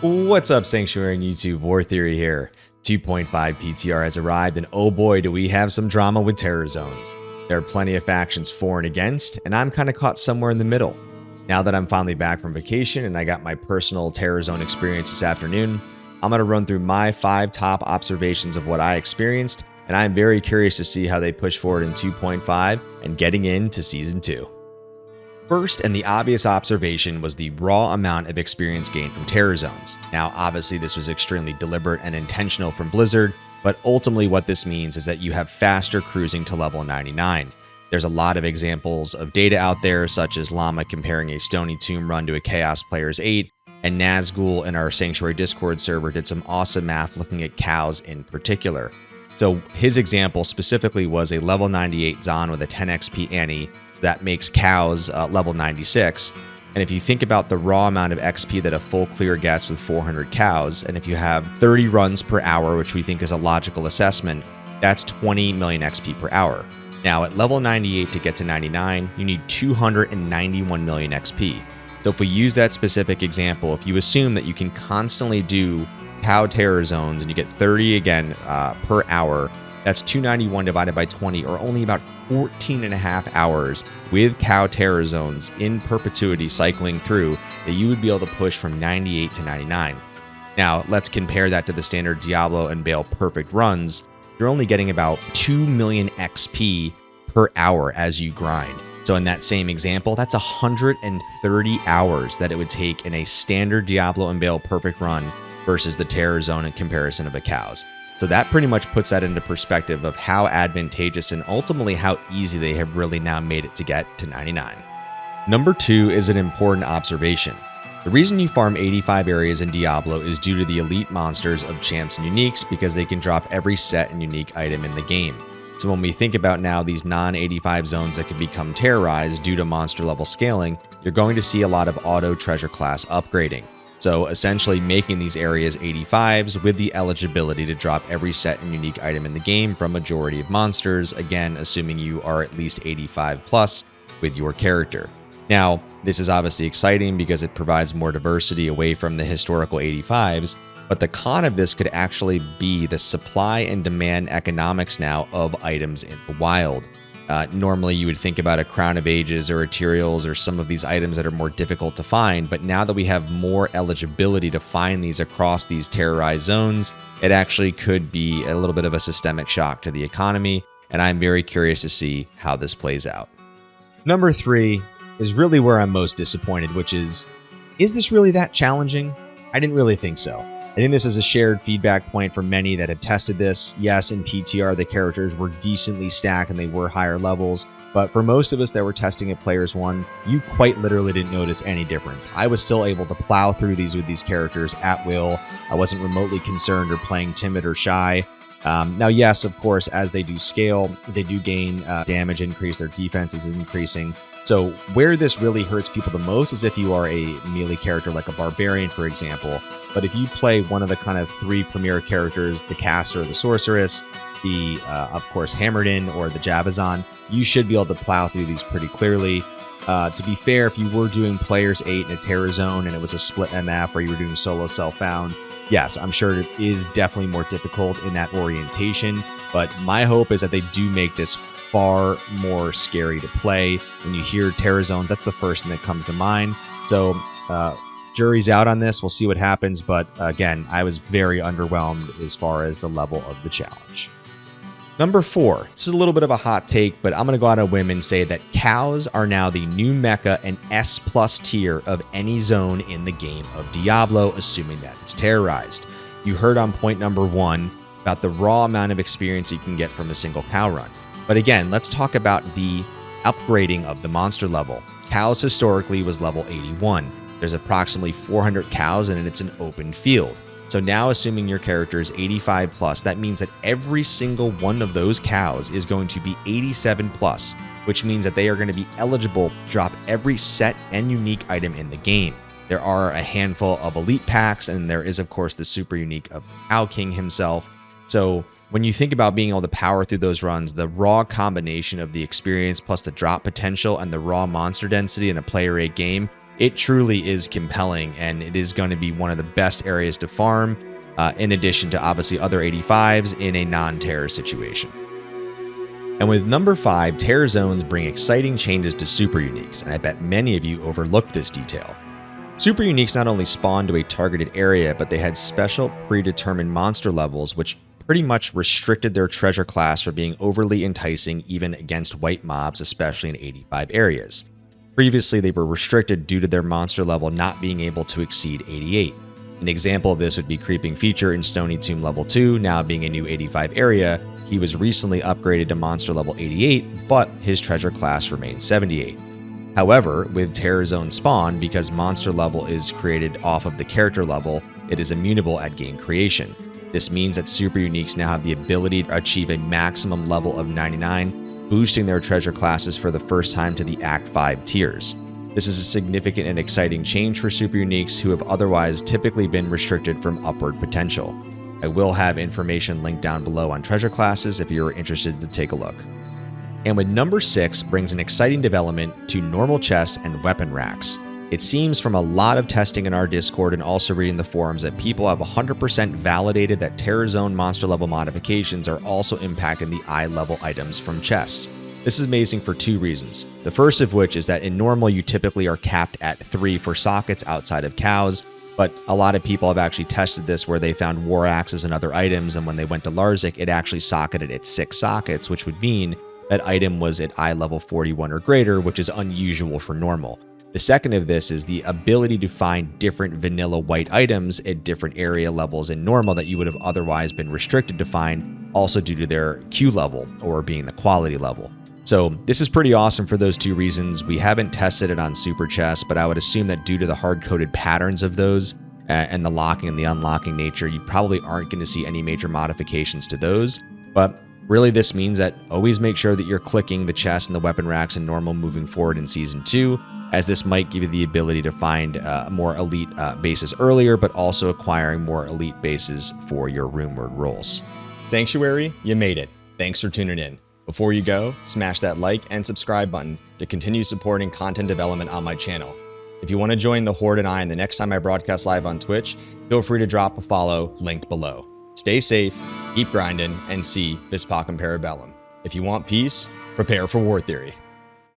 What's up, Sanctuary and YouTube? War Theory here. 2.5 PTR has arrived, and oh boy, do we have some drama with terror zones. There are plenty of factions for and against, and I'm kind of caught somewhere in the middle. Now that I'm finally back from vacation and I got my personal terror zone experience this afternoon, I'm going to run through my 5 top observations of what I experienced, and I'm very curious to see how they push forward in 2.5 and getting into Season 2. First, and the obvious observation, was the raw amount of experience gained from terror zones. Now, obviously, this was extremely deliberate and intentional from Blizzard, but ultimately what this means is that you have faster cruising to level 99. There's a lot of examples of data out there, such as Llama comparing a Stony Tomb run to a Chaos Player's 8, and Nazgul in our Sanctuary Discord server did some awesome math looking at cows in particular. So his example specifically was a level 98 Zon with a 10 XP Annie, so that makes cows level 96. And if you think about the raw amount of XP that a full clear gets with 400 cows, and if you have 30 runs per hour, which we think is a logical assessment, that's 20 million XP per hour. Now at level 98 to get to 99, you need 291 million XP. So if we use that specific example, if you assume that you can constantly do cow terror zones and you get 30 again per hour, that's 291 divided by 20, or only about 14 and a half hours with cow terror zones in perpetuity cycling through, that you would be able to push from 98 to 99. Now, let's compare that to the standard Diablo and Bale perfect runs. You're only getting about 2 million XP per hour as you grind. So in that same example, that's 130 hours that it would take in a standard Diablo and Bale perfect run versus the terror zone in comparison of the cows. So that pretty much puts that into perspective of how advantageous and ultimately how easy they have really now made it to get to 99. Number 2 is an important observation. The reason you farm 85 areas in Diablo is due to the elite monsters of champs and uniques, because they can drop every set and unique item in the game. So when we think about now these non-85 zones that can become terrorized due to monster level scaling, you're going to see a lot of auto treasure class upgrading. So essentially making these areas 85s with the eligibility to drop every set and unique item in the game from majority of monsters, again, assuming you are at least 85 plus with your character. Now, this is obviously exciting because it provides more diversity away from the historical 85s, but the con of this could actually be the supply and demand economics now of items in the wild. Normally you would think about a Crown of Ages or Ethereals or some of these items that are more difficult to find, but now that we have more eligibility to find these across these terrorized zones, it actually could be a little bit of a systemic shock to the economy, and I'm very curious to see how this plays out. Number 3 is really where I'm most disappointed, which is this really that challenging? I didn't really think so. I think this is a shared feedback point for many that have tested this. Yes, in PTR, the characters were decently stacked and they were higher levels, but for most of us that were testing at Players 1, you quite literally didn't notice any difference. I was still able to plow through these with these characters at will. I wasn't remotely concerned or playing timid or shy. Now, yes, of course, as they do scale, they do gain damage increase, their defense is increasing. So where this really hurts people the most is if you are a melee character like a barbarian, for example. But if you play one of the kind of 3 premier characters, the caster or the sorceress, the, of course, Hammerden or the Jabazon, you should be able to plow through these pretty clearly. To be fair, if you were doing Players 8 in a Terror Zone and it was a split MF or you were doing solo self-found, yes, I'm sure it is definitely more difficult in that orientation. But my hope is that they do make this far more scary to play. When you hear Terror Zones, that's the first thing that comes to mind. So, jury's out on this. We'll see what happens. But again, I was very underwhelmed as far as the level of the challenge. Number 4. This is a little bit of a hot take, but I'm going to go out on a whim and say that cows are now the new Mecca and S+ tier of any zone in the game of Diablo, assuming that it's terrorized. You heard on point number 1 about the raw amount of experience you can get from a single cow run. But again, let's talk about the upgrading of the monster level. Cows historically was level 81. There's approximately 400 cows and it's an open field. So now assuming your character is 85 plus, that means that every single one of those cows is going to be 87 plus, which means that they are going to be eligible to drop every set and unique item in the game. There are a handful of elite packs, and there is of course the super unique of Cow King himself. So when you think about being able to power through those runs, the raw combination of the experience plus the drop potential and the raw monster density in a player 8 game, it truly is compelling, and it is going to be one of the best areas to farm, in addition to obviously other 85s in a non-terror situation. And with number 5, terror zones bring exciting changes to super uniques, and I bet many of you overlooked this detail. Super uniques not only spawned to a targeted area, but they had special predetermined monster levels which pretty much restricted their treasure class from being overly enticing even against white mobs, especially in 85 areas. Previously, they were restricted due to their monster level not being able to exceed 88. An example of this would be Creeping Feature in Stony Tomb level 2, now being a new 85 area. He was recently upgraded to monster level 88, but his treasure class remains 78. However, with Terror Zone spawn, because monster level is created off of the character level, it is immutable at game creation. This means that super uniques now have the ability to achieve a maximum level of 99, boosting their treasure classes for the first time to the Act 5 tiers. This is a significant and exciting change for super uniques who have otherwise typically been restricted from upward potential. I will have information linked down below on treasure classes if you're interested to take a look. And with number 6 brings an exciting development to normal chests and weapon racks. It seems from a lot of testing in our Discord and also reading the forums that people have 100% validated that Terror Zone monster level modifications are also impacting the eye level items from chests. This is amazing for 2 reasons. The first of which is that in normal you typically are capped at 3 for sockets outside of cows, but a lot of people have actually tested this where they found war axes and other items, and when they went to Larzik it actually socketed at 6 sockets, which would mean that item was at eye level 41 or greater, which is unusual for normal. The second of this is the ability to find different vanilla white items at different area levels in normal that you would have otherwise been restricted to find, also due to their Q level or being the quality level. So this is pretty awesome for those 2 reasons. We haven't tested it on super chests, but I would assume that due to the hard-coded patterns of those and the locking and the unlocking nature, you probably aren't going to see any major modifications to those. But really, this means that always make sure that you're clicking the chest and the weapon racks in normal moving forward in Season 2, as this might give you the ability to find more elite bases earlier, but also acquiring more elite bases for your rumored rolls. Sanctuary, you made it. Thanks for tuning in. Before you go, smash that like and subscribe button to continue supporting content development on my channel. If you want to join the Horde and I the next time I broadcast live on Twitch, feel free to drop a follow linked below. Stay safe, keep grinding, and see Vis Pacem Parabellum. If you want peace, prepare for war theory.